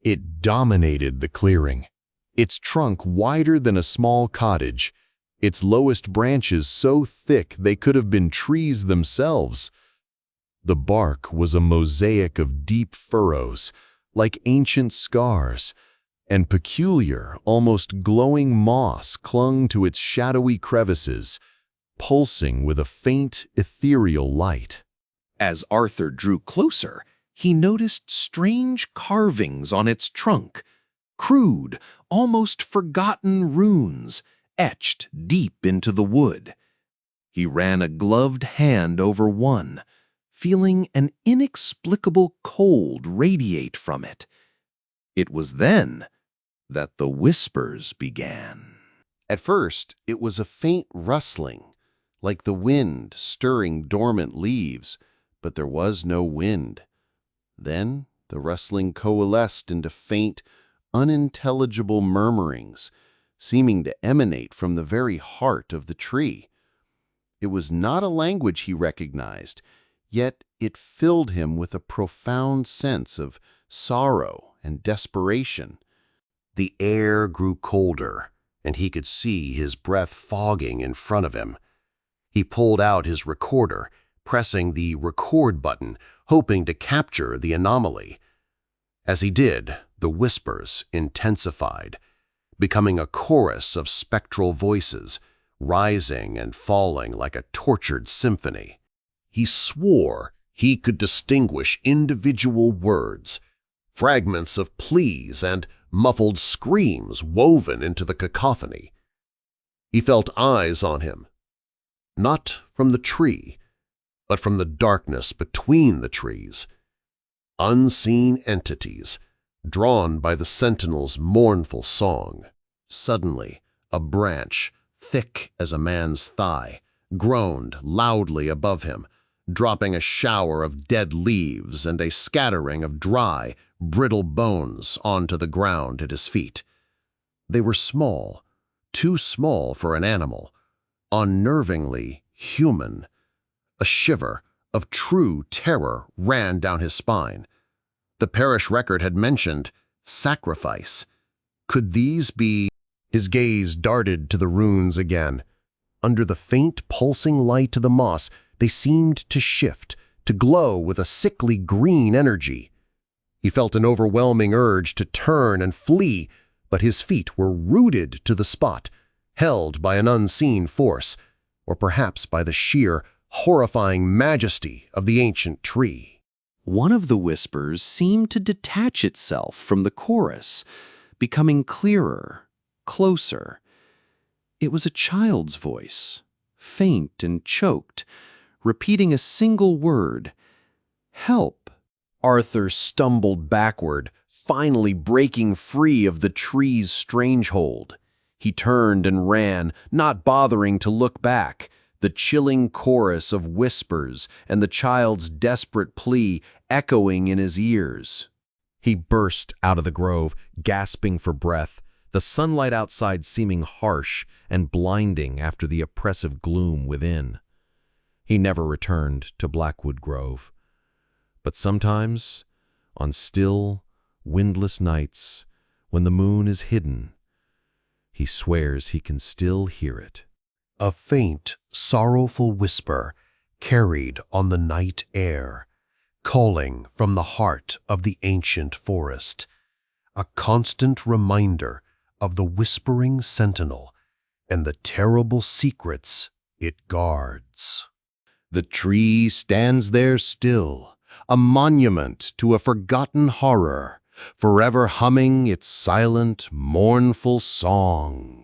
It dominated the clearing, its trunk wider than a small cottage, its lowest branches so thick they could have been trees themselves. The bark was a mosaic of deep furrows, like ancient scars, and peculiar, almost glowing moss clung to its shadowy crevices, pulsing with a faint, ethereal light. As Arthur drew closer, he noticed strange carvings on its trunk, crude, almost forgotten runes etched deep into the wood. He ran a gloved hand over one, feeling an inexplicable cold radiate from it. It was then that the whispers began. At first, it was a faint rustling, like the wind stirring dormant leaves, but there was no wind. Then the rustling coalesced into faint, unintelligible murmurings, seeming to emanate from the very heart of the tree. It was not a language he recognized, yet it filled him with a profound sense of sorrow and desperation. The air grew colder, and he could see his breath fogging in front of him. He pulled out his recorder, pressing the record button, hoping to capture the anomaly. As he did, the whispers intensified, becoming a chorus of spectral voices, rising and falling like a tortured symphony. He swore he could distinguish individual words, fragments of pleas and muffled screams woven into the cacophony. He felt eyes on him, not from the tree, but from the darkness between the trees. Unseen entities, drawn by the sentinel's mournful song. Suddenly, a branch, thick as a man's thigh, groaned loudly above him, dropping a shower of dead leaves and a scattering of dry, brittle bones onto the ground at his feet. They were small, too small for an animal, unnervingly human. A shiver of true terror ran down his spine. The parish record had mentioned sacrifice. Could these be? His gaze darted to the runes again. Under the faint, pulsing light of the moss, they seemed to shift, to glow with a sickly green energy. He felt an overwhelming urge to turn and flee, but his feet were rooted to the spot, held by an unseen force, or perhaps by the sheer, horrifying majesty of the ancient tree. One of the whispers seemed to detach itself from the chorus, becoming clearer, closer. It was a child's voice, faint and choked, repeating a single word, "Help." Arthur stumbled backward, finally breaking free of the tree's strange hold. He turned and ran, not bothering to look back, the chilling chorus of whispers and the child's desperate plea echoing in his ears. He burst out of the grove, gasping for breath, the sunlight outside seeming harsh and blinding after the oppressive gloom within. He never returned to Blackwood Grove. But sometimes, on still, windless nights, when the moon is hidden, he swears he can still hear it. A faint, sorrowful whisper carried on the night air, calling from the heart of the ancient forest, a constant reminder of the whispering sentinel and the terrible secrets it guards. The tree stands there still, a monument to a forgotten horror, forever humming its silent, mournful song.